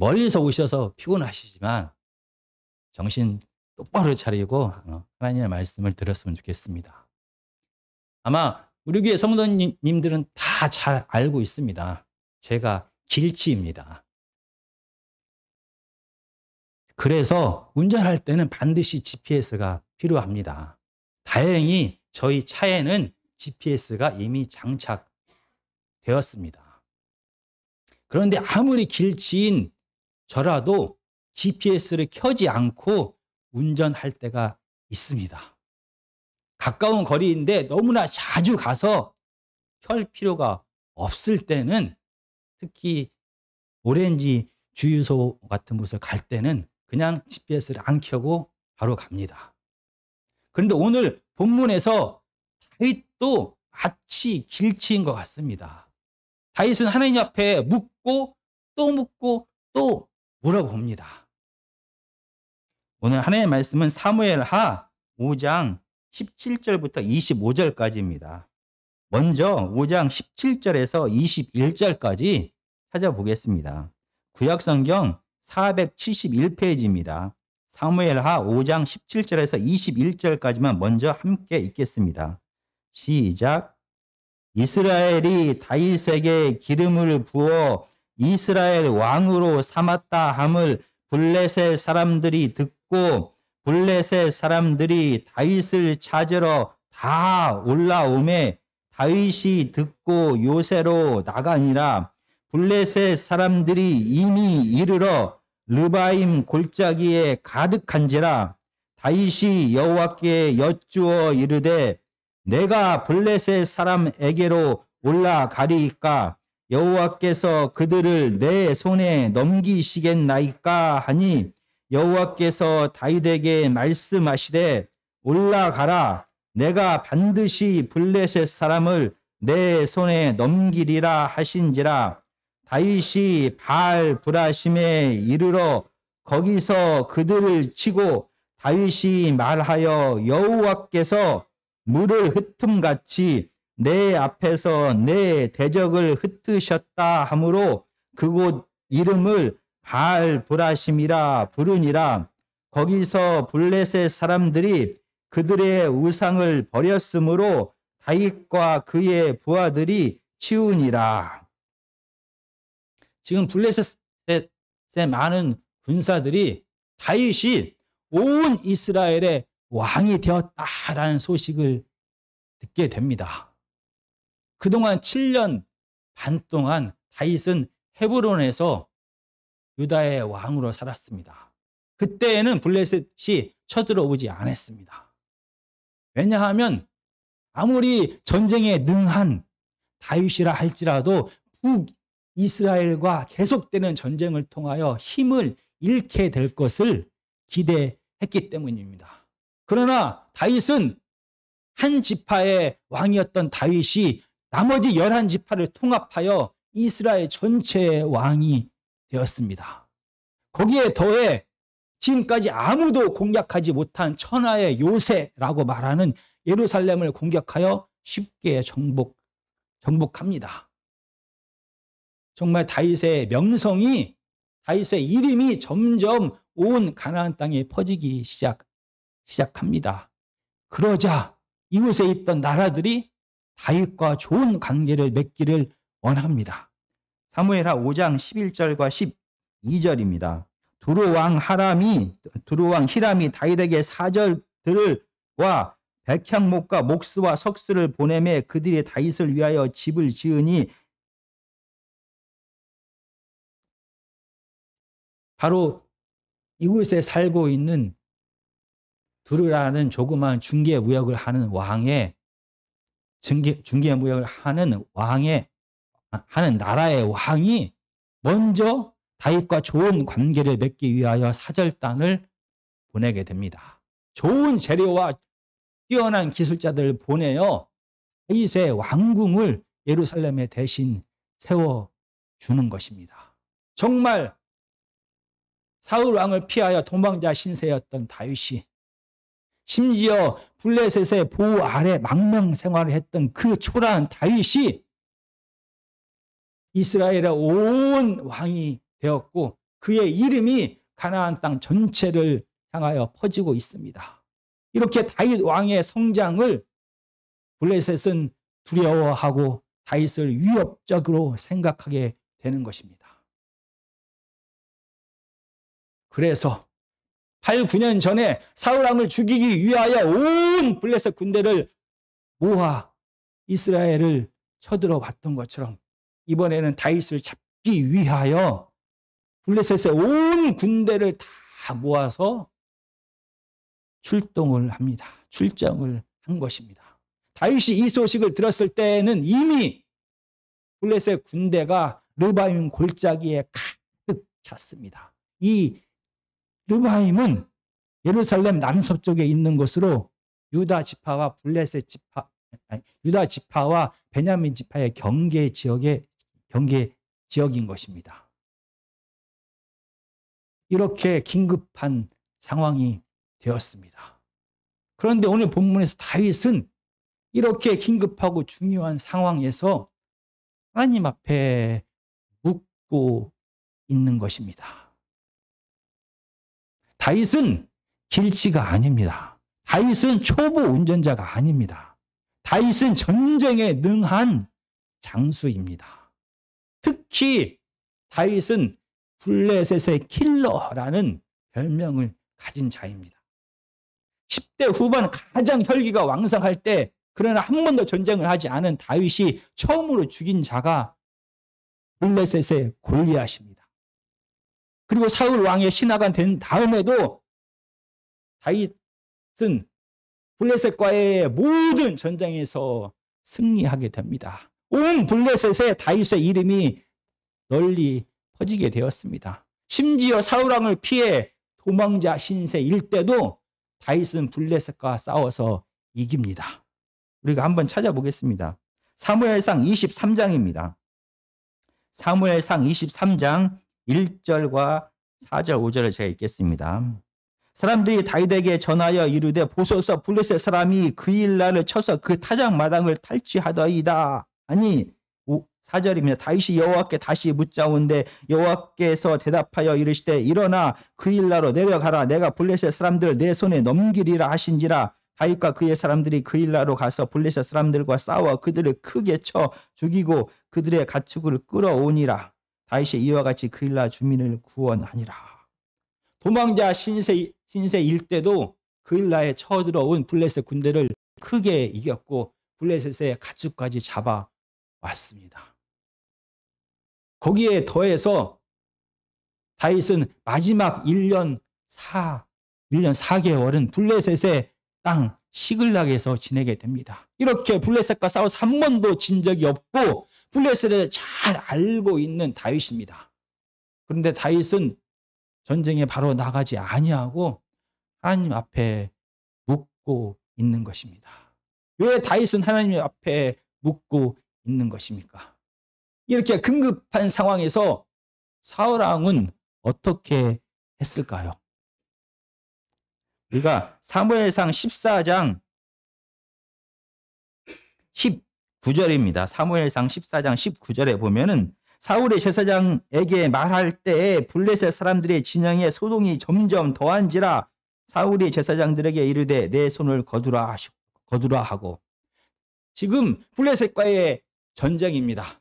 멀리서 오셔서 피곤하시지만 정신 똑바로 차리고 하나님의 말씀을 들었으면 좋겠습니다. 아마 우리 교회 성도님들은 다 잘 알고 있습니다. 제가 길치입니다. 그래서 운전할 때는 반드시 GPS가 필요합니다. 다행히 저희 차에는 GPS가 이미 장착되었습니다. 그런데 아무리 길치인 저라도 GPS를 켜지 않고 운전할 때가 있습니다. 가까운 거리인데 너무나 자주 가서 켤 필요가 없을 때는, 특히 오렌지 주유소 같은 곳을 갈 때는 그냥 GPS를 안 켜고 바로 갑니다. 그런데 오늘 본문에서 다윗도 마치 길치인 것 같습니다. 다윗은 하나님 앞에 묻고 또 물어봅니다. 오늘 하나님의 말씀은 사무엘하 5장 17절부터 25절까지입니다. 먼저 5장 17절에서 21절까지 찾아보겠습니다. 구약성경 471페이지입니다. 사무엘하 5장 17절에서 21절까지만 먼저 함께 읽겠습니다. 시작. 이스라엘이 다윗에게 기름을 부어 이스라엘 왕으로 삼았다 함을 블레셋 사람들이 듣고 블레셋 사람들이 다윗을 찾으러 다 올라오매 다윗이 듣고 요새로 나가니라. 블레셋 사람들이 이미 이르러 르바임 골짜기에 가득한지라. 다윗이 여호와께 여쭈어 이르되 내가 블레셋 사람에게로 올라가리이까 여호와께서 그들을 내 손에 넘기시겠나이까 하니 여호와께서 다윗에게 말씀하시되 올라가라. 내가 반드시 블레셋 사람을 내 손에 넘기리라 하신지라. 다윗이 바알 브라심에 이르러 거기서 그들을 치고 다윗이 말하여 여호와께서 물을 흩음같이 내 앞에서 내 대적을 흩으셨다 하므로 그곳 이름을 바알 브라심이라 부르니라. 거기서 블레셋 사람들이 그들의 우상을 버렸으므로 다윗과 그의 부하들이 치우니라. 지금 블레셋의 많은 군사들이 다윗이 온 이스라엘의 왕이 되었다라는 소식을 듣게 됩니다. 그동안 7년 반 동안 다윗은 헤브론에서 유다의 왕으로 살았습니다. 그때에는 블레셋이 쳐들어오지 않았습니다. 왜냐하면 아무리 전쟁에 능한 다윗이라 할지라도 북이스라엘과 계속되는 전쟁을 통하여 힘을 잃게 될 것을 기대했기 때문입니다. 그러나 다윗은 한 지파의 왕이었던 다윗이 나머지 11지파를 통합하여 이스라엘 전체의 왕이 되었습니다. 거기에 더해 지금까지 아무도 공략하지 못한 천하의 요새라고 말하는 예루살렘을 공격하여 쉽게 정복합니다. 정말 다윗의 명성이, 다윗의 이름이 점점 온 가나안 땅에 퍼지기 시작합니다. 그러자 이곳에 있던 나라들이 다윗과 좋은 관계를 맺기를 원합니다. 사무엘하 5장 11절과 12절입니다. 두루왕 히람이 다윗에게 사절들과 백향목과 목수와 석수를 보내매 그들이 다윗을 위하여 집을 지으니 바로 이곳에 살고 있는 두루라는 조그마한 중개무역을 하는 왕의 중개무역을 하는 나라의 왕이 먼저 다윗과 좋은 관계를 맺기 위하여 사절단을 보내게 됩니다. 좋은 재료와 뛰어난 기술자들을 보내어 다윗의 왕궁을 예루살렘에 대신 세워주는 것입니다. 정말 사울 왕을 피하여 도망자 신세였던 다윗이, 심지어 블레셋의 보호 아래 망명 생활을 했던 그 초라한 다윗이 이스라엘의 온 왕이 되었고 그의 이름이 가나안 땅 전체를 향하여 퍼지고 있습니다. 이렇게 다윗 왕의 성장을 블레셋은 두려워하고 다윗을 위협적으로 생각하게 되는 것입니다. 그래서 8, 9년 전에 사울 왕을 죽이기 위하여 온 블레셋 군대를 모아 이스라엘을 쳐들어왔던 것처럼 이번에는 다윗을 잡기 위하여 블레셋의 온 군대를 다 모아서 출동을 합니다. 출정을 한 것입니다. 다윗이 이 소식을 들었을 때는 이미 블레셋 군대가 르바임 골짜기에 가득 찼습니다. 이 르바임은 예루살렘 남서쪽에 있는 곳으로 유다 지파와 블레셋 지파, 유다 지파와 베냐민 지파의 경계 지역인 것입니다. 이렇게 긴급한 상황이 되었습니다. 그런데 오늘 본문에서 다윗은 이렇게 긴급하고 중요한 상황에서 하나님 앞에 묻고 있는 것입니다. 다윗은 길치가 아닙니다. 다윗은 초보 운전자가 아닙니다. 다윗은 전쟁에 능한 장수입니다. 특히 다윗은 블레셋의 킬러라는 별명을 가진 자입니다. 10대 후반 가장 혈기가 왕성할 때 그러나 한 번도 전쟁을 하지 않은 다윗이 처음으로 죽인 자가 블레셋의 골리앗입니다. 그리고 사울 왕의 신하가 된 다음에도 다윗은 블레셋과의 모든 전쟁에서 승리하게 됩니다. 온 블레셋에 다윗의 이름이 널리 퍼지게 되었습니다. 심지어 사울 왕을 피해 도망자 신세일 때도 다윗은 블레셋과 싸워서 이깁니다. 우리가 한번 찾아보겠습니다. 사무엘상 23장입니다. 사무엘상 23장 1절과 4절 5절을 제가 읽겠습니다. 사람들이 다윗에게 전하여 이르되 보소서 블레셋 사람이 그 일날을 쳐서 그 타작 마당을 탈취하더이다. 아니 4절입니다. 다윗이 여호와께 다시 묻자온데 여호와께서 대답하여 이르시되 일어나 그 일나로 내려가라. 내가 블레셋 사람들을 내 손에 넘기리라 하신지라. 다윗과 그의 사람들이 그 일나로 가서 블레셋 사람들과 싸워 그들을 크게 쳐 죽이고 그들의 가축을 끌어오니라. 다윗이 이와 같이 그 일나 주민을 구원하니라. 도망자 신세일 때도 그 일나에 쳐들어온 블레셋 군대를 크게 이겼고 블레셋의 가축까지 잡아왔습니다. 거기에 더해서 다윗은 마지막 1년 4개월은 블레셋의 땅 시글락에서 지내게 됩니다. 이렇게 블레셋과 싸워서 한 번도 진 적이 없고 블레셋을 잘 알고 있는 다윗입니다. 그런데 다윗은 전쟁에 바로 나가지 아니하고 하나님 앞에 묻고 있는 것입니다. 왜 다윗은 하나님 앞에 묻고 있는 것입니까? 이렇게 긴급한 상황에서 사울 왕은 어떻게 했을까요? 우리가 사무엘상 14장 19절입니다. 사무엘상 14장 19절에 보면은 사울의 제사장에게 말할 때에 블레셋 사람들의 진영에 소동이 점점 더한지라 사울이 제사장들에게 이르되 내 손을 거두라 하고 지금 블레셋과의 전쟁입니다.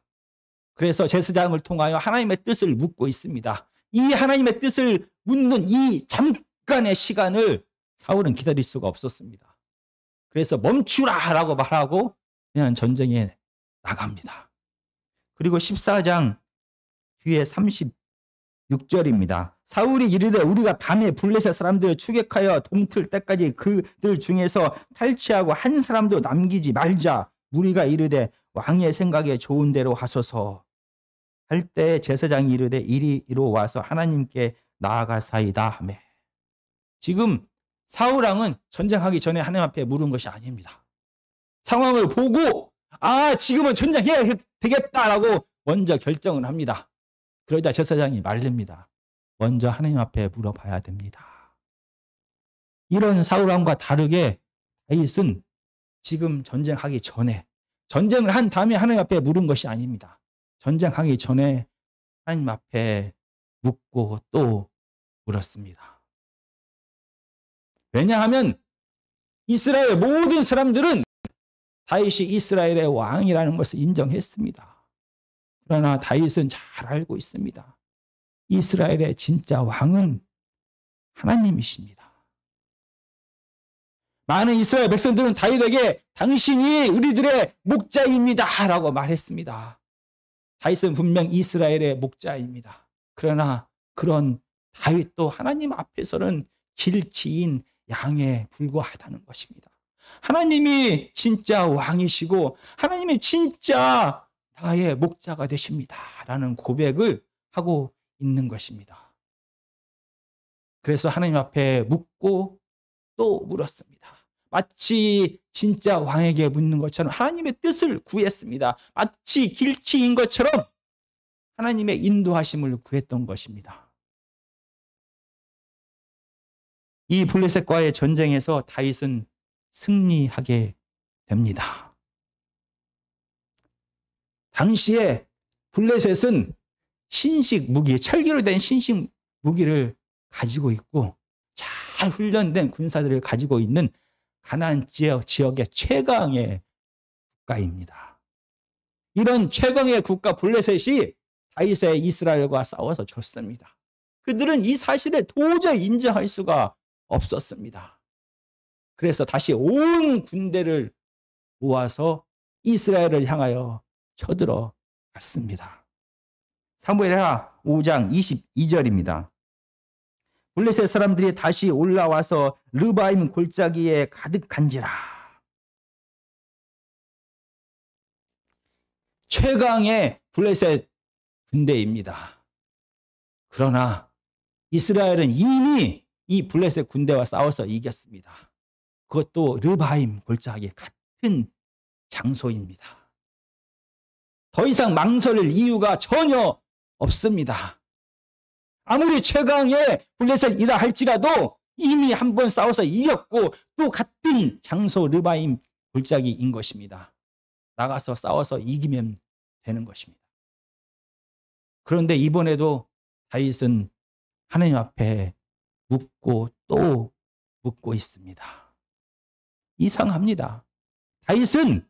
그래서 제사장을 통하여 하나님의 뜻을 묻고 있습니다. 이 하나님의 뜻을 묻는 이 잠깐의 시간을 사울은 기다릴 수가 없었습니다. 그래서 멈추라라고 말하고 그냥 전쟁에 나갑니다. 그리고 14장 뒤에 36절입니다. 사울이 이르되 우리가 밤에 블레셋 사람들을 추격하여 동틀 때까지 그들 중에서 탈취하고 한 사람도 남기지 말자. 무리가 이르되 왕의 생각에 좋은 대로 하소서 할 때 제사장이 이르되 이리로 와서 하나님께 나아가사이다 하매. 지금 사울 왕은 전쟁하기 전에 하나님 앞에 물은 것이 아닙니다. 상황을 보고 지금은 전쟁해야 되겠다라고 먼저 결정을 합니다. 그러자 제사장이 말립니다. 먼저 하나님 앞에 물어봐야 됩니다. 이런 사울 왕과 다르게 다윗은 지금 전쟁하기 전에 전쟁을 한 다음에 하나님 앞에 물은 것이 아닙니다. 전쟁하기 전에 하나님 앞에 묻고 또 물었습니다. 왜냐하면 이스라엘 모든 사람들은 다윗이 이스라엘의 왕이라는 것을 인정했습니다. 그러나 다윗은 잘 알고 있습니다. 이스라엘의 진짜 왕은 하나님이십니다. 많은 이스라엘 백성들은 다윗에게 당신이 우리들의 목자입니다 라고 말했습니다. 다윗은 분명 이스라엘의 목자입니다. 그러나 그런 다윗도 하나님 앞에서는 길치인 양에 불과하다는 것입니다. 하나님이 진짜 왕이시고 하나님이 진짜 나의 목자가 되십니다 라는 고백을 하고 있는 것입니다. 그래서 하나님 앞에 묻고 또 물었습니다. 마치 진짜 왕에게 묻는 것처럼 하나님의 뜻을 구했습니다. 마치 길치인 것처럼 하나님의 인도하심을 구했던 것입니다. 이 블레셋과의 전쟁에서 다윗은 승리하게 됩니다. 당시에 블레셋은 신식 무기, 철기로 된 신식 무기를 가지고 있고 잘 훈련된 군사들을 가지고 있는 가나안 지역의 최강의 국가입니다. 이런 최강의 국가 블레셋이 다윗의 이스라엘과 싸워서 졌습니다. 그들은 이 사실을 도저히 인정할 수가 없었습니다. 그래서 다시 온 군대를 모아서 이스라엘을 향하여 쳐들어 갔습니다. 사무엘하 5장 22절입니다. 블레셋 사람들이 다시 올라와서 르바임 골짜기에 가득한지라. 최강의 블레셋 군대입니다. 그러나 이스라엘은 이미 이 블레셋 군대와 싸워서 이겼습니다. 그것도 르바임 골짜기 같은 장소입니다. 더 이상 망설일 이유가 전혀 없습니다. 아무리 최강의 블레셋이라 할지라도 이미 한번 싸워서 이겼고 또 같은 장소 르바임 골짜기인 것입니다. 나가서 싸워서 이기면 되는 것입니다. 그런데 이번에도 다윗은 하나님 앞에 묻고 또 묻고 있습니다. 이상합니다. 다윗은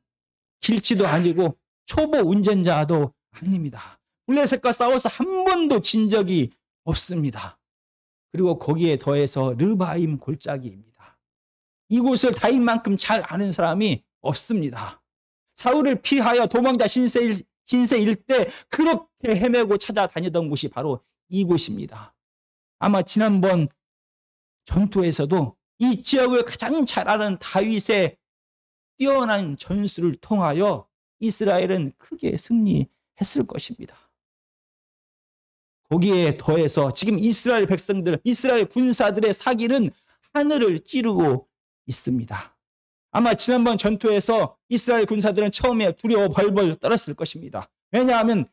길치도 아니고 초보 운전자도 아닙니다. 블레셋과 싸워서 한 번도 진 적이 없습니다. 그리고 거기에 더해서 르바임 골짜기입니다. 이곳을 다윗만큼 잘 아는 사람이 없습니다. 사울을 피하여 도망자 신세일 때 그렇게 헤매고 찾아다니던 곳이 바로 이곳입니다. 아마 지난번 전투에서도 이 지역을 가장 잘 아는 다윗의 뛰어난 전술을 통하여 이스라엘은 크게 승리했을 것입니다. 거기에 더해서 지금 이스라엘 백성들, 이스라엘 군사들의 사기는 하늘을 찌르고 있습니다. 아마 지난번 전투에서 이스라엘 군사들은 처음에 두려워 벌벌 떨었을 것입니다. 왜냐하면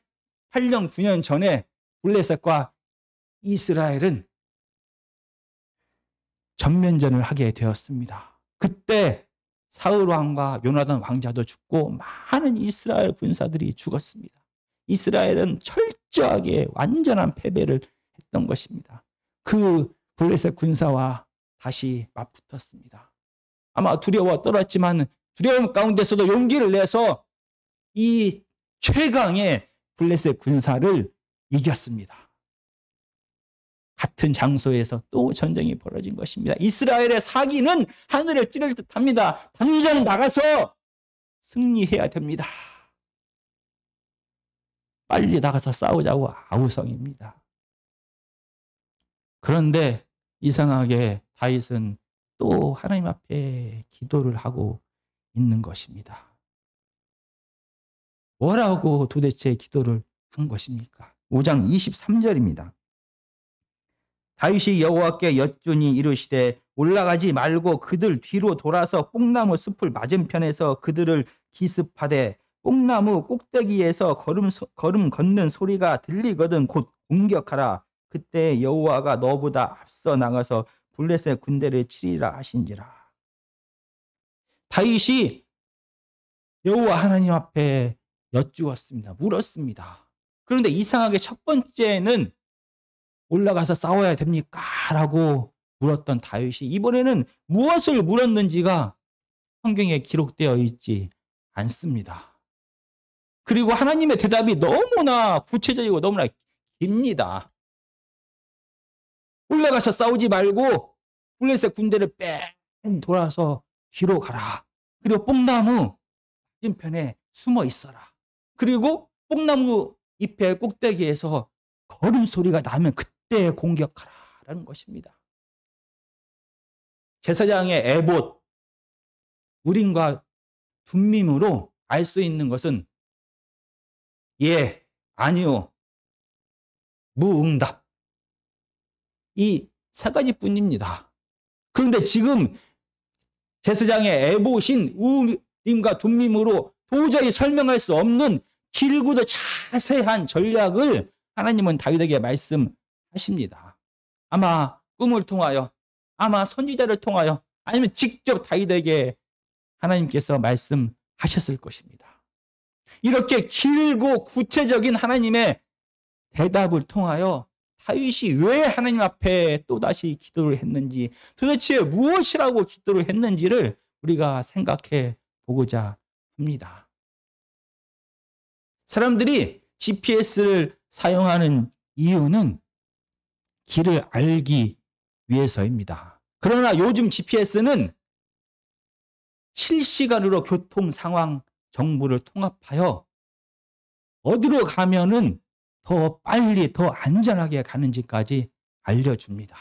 8년, 9년 전에 블레셋과 이스라엘은 전면전을 하게 되었습니다. 그때 사울 왕과 요나단 왕자도 죽고 많은 이스라엘 군사들이 죽었습니다. 이스라엘은 철저하게 완전한 패배를 했던 것입니다. 그 블레셋 군사와 다시 맞붙었습니다. 아마 두려워 떨었지만 두려움 가운데서도 용기를 내서 이 최강의 블레셋 군사를 이겼습니다. 같은 장소에서 또 전쟁이 벌어진 것입니다. 이스라엘의 사기는 하늘을 찌를 듯합니다. 당장 나가서 승리해야 됩니다. 빨리 나가서 싸우자고 아우성입니다. 그런데 이상하게 다윗은 또 하나님 앞에 기도를 하고 있는 것입니다. 뭐라고 도대체 기도를 한 것입니까? 5장 23절입니다. 다윗이 여호와께 여쭈니 이르시되 올라가지 말고 그들 뒤로 돌아서 뽕나무 숲을 맞은편에서 그들을 기습하되 뽕나무 꼭대기에서 걸음 걷는 소리가 들리거든 곧 공격하라. 그때 여호와가 너보다 앞서 나가서 블레셋 군대를 치리라 하신지라. 다윗이 여호와 하나님 앞에 여쭈었습니다. 물었습니다. 그런데 이상하게 첫 번째는 올라가서 싸워야 됩니까? 라고 물었던 다윗이 이번에는 무엇을 물었는지가 성경에 기록되어 있지 않습니다. 그리고 하나님의 대답이 너무나 구체적이고 너무나 깁니다. 올라가서 싸우지 말고 블레셋 군대를 뺑 돌아서 뒤로 가라. 그리고 뽕나무 맞은편에 숨어 있어라. 그리고 뽕나무 잎의 꼭대기에서 걸음소리가 나면 그때 공격하라라는 것입니다. 제사장의 에봇, 우림과 둠밈으로 알 수 있는 것은 예, 아니요, 무응답. 이 세 가지뿐입니다. 그런데 지금 제사장의 에봇인 우림과 둠밈으로 도저히 설명할 수 없는 길고도 자세한 전략을 하나님은 다윗에게 말씀하십니다. 아마 꿈을 통하여, 아마 선지자를 통하여, 아니면 직접 다윗에게 하나님께서 말씀하셨을 것입니다. 이렇게 길고 구체적인 하나님의 대답을 통하여 다윗이 왜 하나님 앞에 또다시 기도를 했는지, 도대체 무엇이라고 기도를 했는지를 우리가 생각해 보고자 합니다. 사람들이 GPS를 사용하는 이유는 길을 알기 위해서입니다. 그러나 요즘 GPS는 실시간으로 교통 상황 정보를 통합하여 어디로 가면은 더 빨리, 더 안전하게 가는지까지 알려줍니다.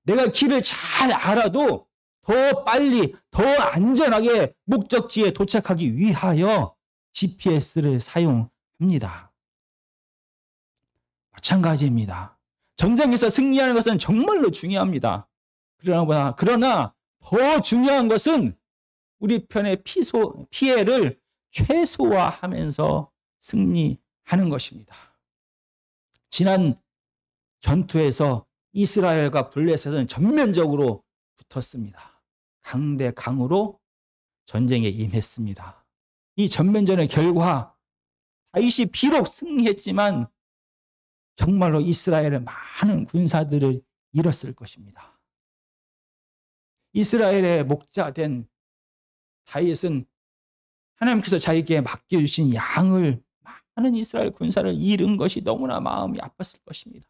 내가 길을 잘 알아도 더 빨리, 더 안전하게 목적지에 도착하기 위하여 GPS를 사용합니다. 마찬가지입니다. 전쟁에서 승리하는 것은 정말로 중요합니다. 그러나 더 중요한 것은 우리 편의 피해를 최소화하면서 승리하는 것입니다. 지난 전투에서 이스라엘과 블레셋은 전면적으로 붙었습니다. 강대 강으로 전쟁에 임했습니다. 이 전면전의 결과 다윗이 비록 승리했지만 정말로 이스라엘의 많은 군사들을 잃었을 것입니다. 이스라엘의 목자된 다윗은 하나님께서 자기에게 맡겨주신 양을, 많은 이스라엘 군사를 잃은 것이 너무나 마음이 아팠을 것입니다.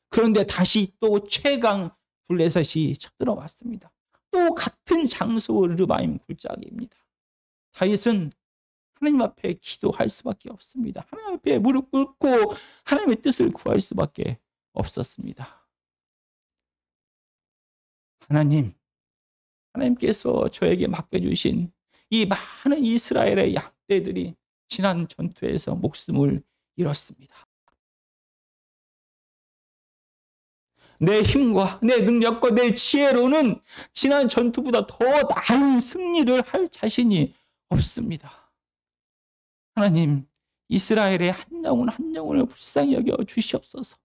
그런데 다시 또 최강 블레셋이 쳐들어왔습니다. 또 같은 장소 르바임 굴짝입니다. 다윗은 하나님 앞에 기도할 수밖에 없습니다. 하나님 앞에 무릎 꿇고 하나님의 뜻을 구할 수밖에 없었습니다. 하나님께서 저에게 맡겨주신 이 많은 이스라엘의 양떼들이 지난 전투에서 목숨을 잃었습니다. 내 힘과 내 능력과 내 지혜로는 지난 전투보다 더 나은 승리를 할 자신이 없습니다. 하나님, 이스라엘의 한 영혼을 불쌍히 여겨 주시옵소서.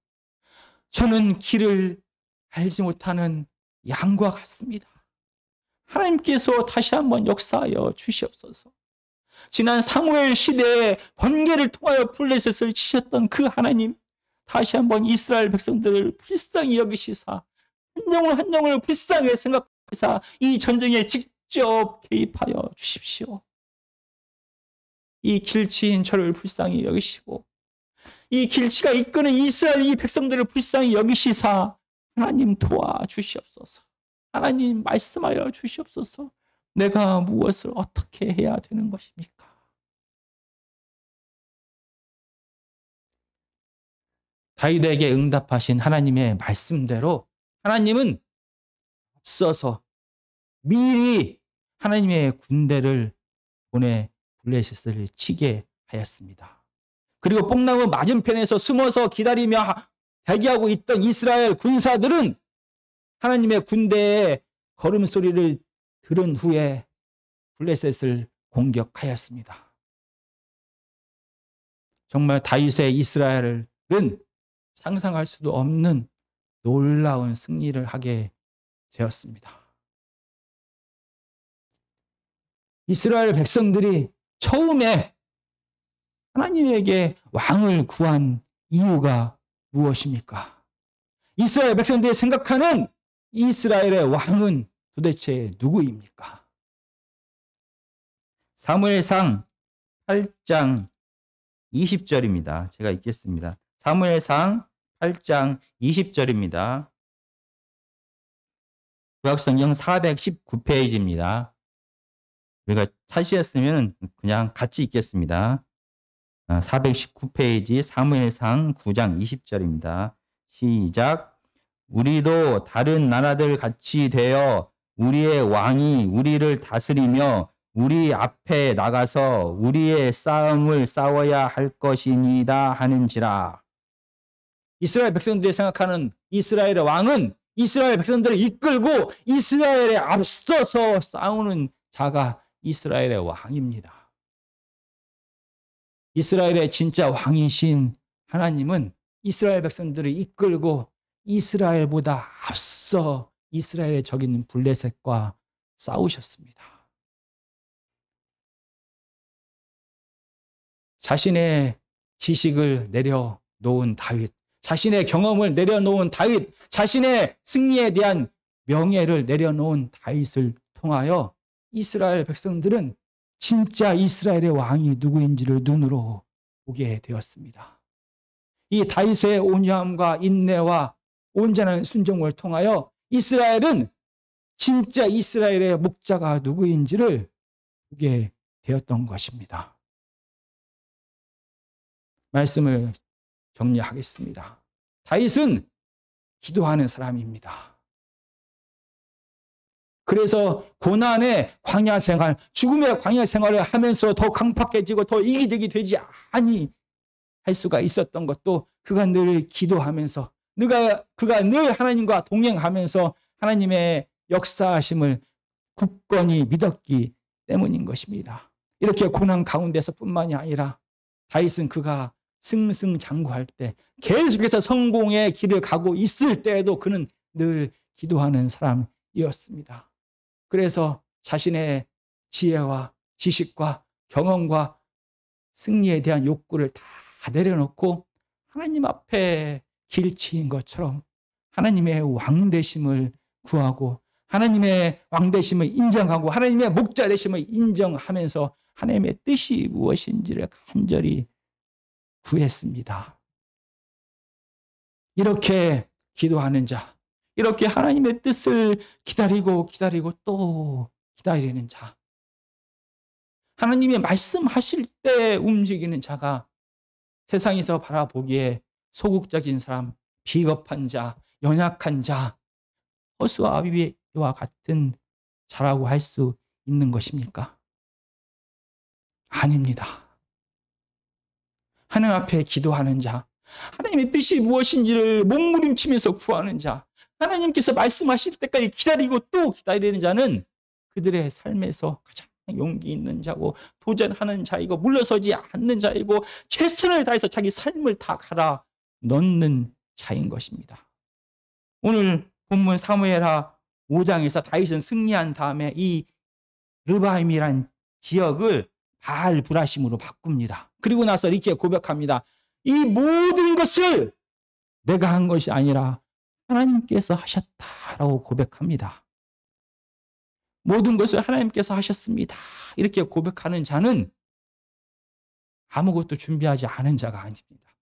저는 길을 알지 못하는 양과 같습니다. 하나님께서 다시 한번 역사하여 주시옵소서. 지난 사무엘 시대에 번개를 통하여 블레셋을 치셨던 그 하나님, 다시 한번 이스라엘 백성들을 불쌍히 여기시사 한 영혼을 불쌍히 생각하사 이 전쟁에 직접 개입하여 주십시오. 이 길치인 저를 불쌍히 여기시고 이 길치가 이끄는 이스라엘 이 백성들을 불쌍히 여기시사 하나님 도와주시옵소서. 하나님 말씀하여 주시옵소서. 내가 무엇을 어떻게 해야 되는 것입니까? 다윗에게 응답하신 하나님의 말씀대로 하나님은 앞서서 미리 하나님의 군대를 보내 블레셋을 치게 하였습니다. 그리고 뽕나무 맞은편에서 숨어서 기다리며 대기하고 있던 이스라엘 군사들은 하나님의 군대의 걸음소리를 들은 후에 블레셋을 공격하였습니다. 정말 다윗의 이스라엘은 상상할 수도 없는 놀라운 승리를 하게 되었습니다. 이스라엘 백성들이 처음에 하나님에게 왕을 구한 이유가 무엇입니까? 이스라엘 백성들이 생각하는 이스라엘의 왕은 도대체 누구입니까? 사무엘상 8장 20절입니다. 제가 읽겠습니다. 사무엘상 8장 20절입니다. 구약성경 419페이지입니다. 우리가 찾으셨으면 그냥 같이 읽겠습니다. 419페이지 사무엘상 9장 20절입니다. 시작. 우리도 다른 나라들 같이 되어 우리의 왕이 우리를 다스리며 우리 앞에 나가서 우리의 싸움을 싸워야 할 것이니다 하는지라. 이스라엘 백성들이 생각하는 이스라엘의 왕은 이스라엘 백성들을 이끌고 이스라엘에 앞서서 싸우는 자가 이스라엘의 왕입니다. 이스라엘의 진짜 왕이신 하나님은 이스라엘 백성들을 이끌고 이스라엘보다 앞서 이스라엘의 적인 블레셋과 싸우셨습니다. 자신의 지식을 내려놓은 다윗, 자신의 경험을 내려놓은 다윗, 자신의 승리에 대한 명예를 내려놓은 다윗을 통하여 이스라엘 백성들은 진짜 이스라엘의 왕이 누구인지를 눈으로 보게 되었습니다. 이 다윗의 온유함과 인내와 온전한 순종을 통하여 이스라엘은 진짜 이스라엘의 목자가 누구인지를 보게 되었던 것입니다. 말씀을 정리하겠습니다. 다윗은 기도하는 사람입니다. 그래서 고난의 광야 생활, 죽음의 광야 생활을 하면서 더 강팍해지고 더 이기적이 되지 아니할 수가 있었던 것도 그가 늘 기도하면서 그가 늘 하나님과 동행하면서 하나님의 역사하심을 굳건히 믿었기 때문인 것입니다. 이렇게 고난 가운데서뿐만이 아니라 다윗은 그가 승승장구할 때 계속해서 성공의 길을 가고 있을 때에도 그는 늘 기도하는 사람이었습니다. 그래서 자신의 지혜와 지식과 경험과 승리에 대한 욕구를 다 내려놓고 하나님 앞에 길치인 것처럼 하나님의 왕되심을 구하고 하나님의 왕되심을 인정하고 하나님의 목자되심을 인정하면서 하나님의 뜻이 무엇인지를 간절히 구했습니다. 이렇게 기도하는 자, 이렇게 하나님의 뜻을 기다리고 또 기다리는 자, 하나님이 말씀하실 때 움직이는 자가 세상에서 바라보기에 소극적인 사람, 비겁한 자, 연약한 자, 허수와 아비와 같은 자라고 할 수 있는 것입니까? 아닙니다. 하나님 앞에 기도하는 자, 하나님의 뜻이 무엇인지를 몸부림치면서 구하는 자, 하나님께서 말씀하실 때까지 기다리고 또 기다리는 자는 그들의 삶에서 가장 용기 있는 자고 도전하는 자이고 물러서지 않는 자이고 최선을 다해서 자기 삶을 다 갈아 넣는 자인 것입니다. 오늘 본문 사무엘하 5장에서 다윗은 승리한 다음에 이 르바임이란 지역을 바알 브라심으로 바꿉니다. 그리고 나서 이렇게 고백합니다. 이 모든 것을 내가 한 것이 아니라 하나님께서 하셨다라고 고백합니다. 모든 것을 하나님께서 하셨습니다. 이렇게 고백하는 자는 아무것도 준비하지 않은 자가 아닙니다.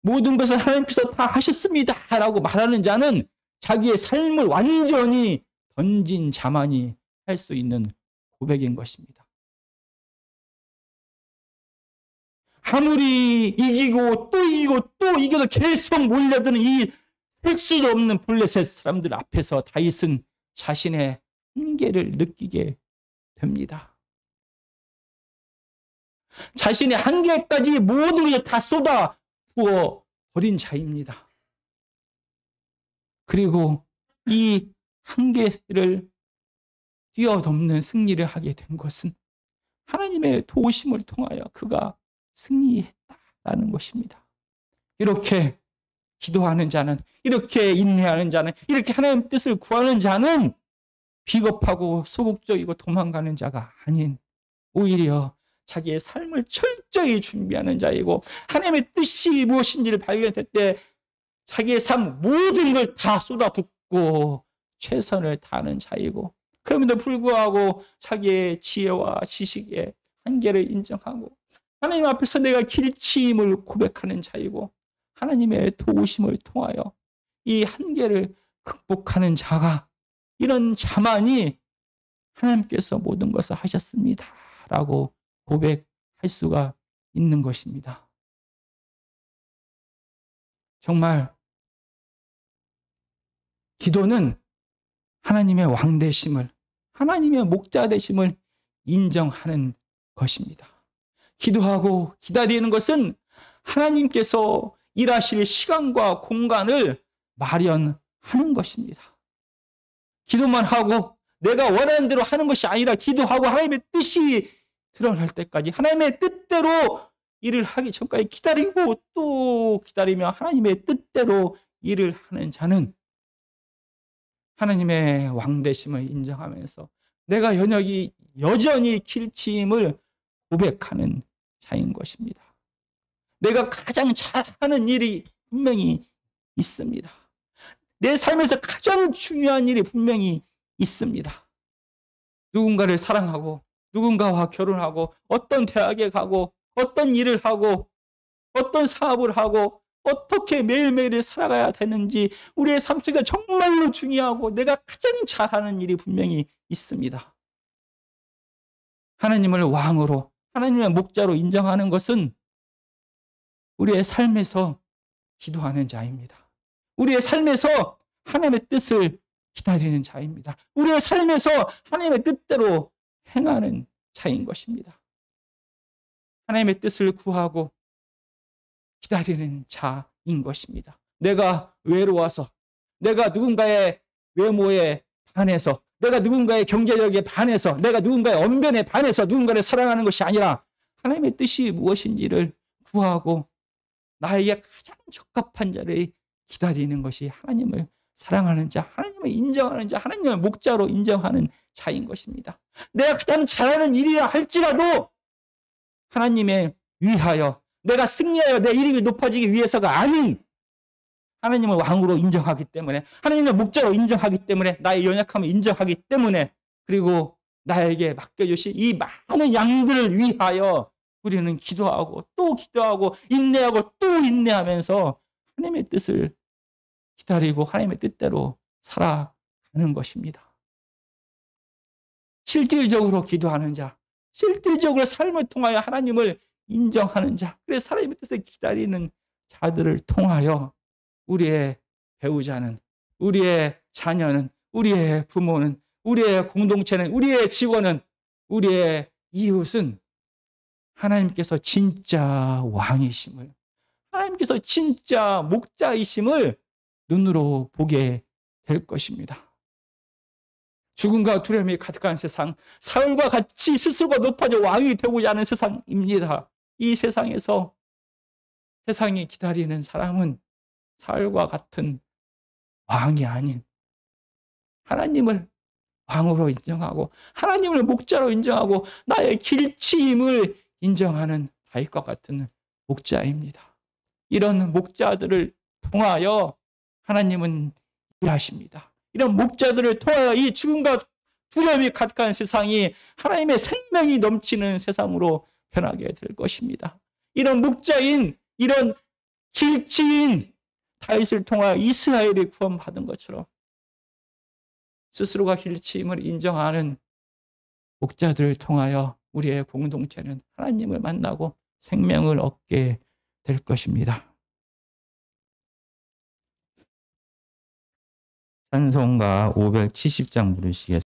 모든 것을 하나님께서 다 하셨습니다라고 말하는 자는 자기의 삶을 완전히 던진 자만이 할 수 있는 고백인 것입니다. 아무리 이기고 또 이겨도 계속 몰려드는 이 셀 수도 없는 블레셋 사람들 앞에서 다윗은 자신의 한계를 느끼게 됩니다. 자신의 한계까지 모든 것을 다 쏟아 부어 버린 자입니다. 그리고 이 한계를 뛰어넘는 승리를 하게 된 것은 하나님의 도우심을 통하여 그가 승리했다라는 것입니다. 이렇게 기도하는 자는, 이렇게 인내하는 자는, 이렇게 하나님의 뜻을 구하는 자는 비겁하고 소극적이고 도망가는 자가 아닌 오히려 자기의 삶을 철저히 준비하는 자이고 하나님의 뜻이 무엇인지를 발견할 때 자기의 삶 모든 걸 다 쏟아붓고 최선을 다하는 자이고 그럼에도 불구하고 자기의 지혜와 지식의 한계를 인정하고 하나님 앞에서 내가 길치임을 고백하는 자이고 하나님의 도우심을 통하여 이 한계를 극복하는 자가 이런 자만이 하나님께서 모든 것을 하셨습니다 라고 고백할 수가 있는 것입니다. 정말 기도는 하나님의 왕 되심을 하나님의 목자 되심을 인정하는 것입니다. 기도하고 기다리는 것은 하나님께서 일하실 시간과 공간을 마련하는 것입니다. 기도만 하고 내가 원하는 대로 하는 것이 아니라 기도하고 하나님의 뜻이 드러날 때까지 하나님의 뜻대로 일을 하기 전까지 기다리고 또 기다리며 하나님의 뜻대로 일을 하는 자는 하나님의 왕되심을 인정하면서 내가 여전히 길치임을 고백하는 자인 것입니다. 내가 가장 잘하는 일이 분명히 있습니다. 내 삶에서 가장 중요한 일이 분명히 있습니다. 누군가를 사랑하고 누군가와 결혼하고 어떤 대학에 가고 어떤 일을 하고 어떤 사업을 하고 어떻게 매일매일을 살아가야 되는지 우리의 삶 속에 정말로 중요하고 내가 가장 잘하는 일이 분명히 있습니다. 하나님을 왕으로 하나님의 목자로 인정하는 것은 우리의 삶에서 기도하는 자입니다. 우리의 삶에서 하나님의 뜻을 기다리는 자입니다. 우리의 삶에서 하나님의 뜻대로 행하는 자인 것입니다. 하나님의 뜻을 구하고 기다리는 자인 것입니다. 내가 외로워서, 내가 누군가의 외모에 반해서, 내가 누군가의 경제력에 반해서, 내가 누군가의 언변에 반해서 누군가를 사랑하는 것이 아니라 하나님의 뜻이 무엇인지를 구하고 나에게 가장 적합한 자를 기다리는 것이 하나님을 사랑하는 자, 하나님을 인정하는 자, 하나님을 목자로 인정하는 자인 것입니다. 내가 가장 잘하는 일이라 할지라도 하나님의 위하여 내가 승리하여 내 이름이 높아지기 위해서가 아닌 하나님을 왕으로 인정하기 때문에 하나님을 목자로 인정하기 때문에 나의 연약함을 인정하기 때문에 그리고 나에게 맡겨주신 이 많은 양들을 위하여 우리는 기도하고 또 기도하고 인내하고 또 인내하면서 하나님의 뜻을 기다리고 하나님의 뜻대로 살아가는 것입니다. 실질적으로 기도하는 자, 실질적으로 삶을 통하여 하나님을 인정하는 자, 그래서 하나님의 뜻을 기다리는 자들을 통하여 우리의 배우자는, 우리의 자녀는, 우리의 부모는, 우리의 공동체는, 우리의 직원은, 우리의 이웃은 하나님께서 진짜 왕이심을, 하나님께서 진짜 목자이심을 눈으로 보게 될 것입니다. 죽음과 두려움이 가득한 세상, 사울과 같이 스스로가 높아져 왕이 되고자 하는 세상입니다. 이 세상에서 세상이 기다리는 사람은 사울과 같은 왕이 아닌 하나님을 왕으로 인정하고 하나님을 목자로 인정하고 나의 길치임을 인정하는 다윗과 같은 목자입니다. 이런 목자들을 통하여 하나님은 일하십니다. 이런 목자들을 통하여 이 죽음과 두려움이 가득한 세상이 하나님의 생명이 넘치는 세상으로 변하게 될 것입니다. 이런 목자인, 이런 길치인 다윗을 통하여 이스라엘이 구원받은 것처럼 스스로가 길치임을 인정하는 목자들을 통하여 우리의 공동체는 하나님을 만나고 생명을 얻게 될 것입니다. 찬송가 570장 부르시겠습니다.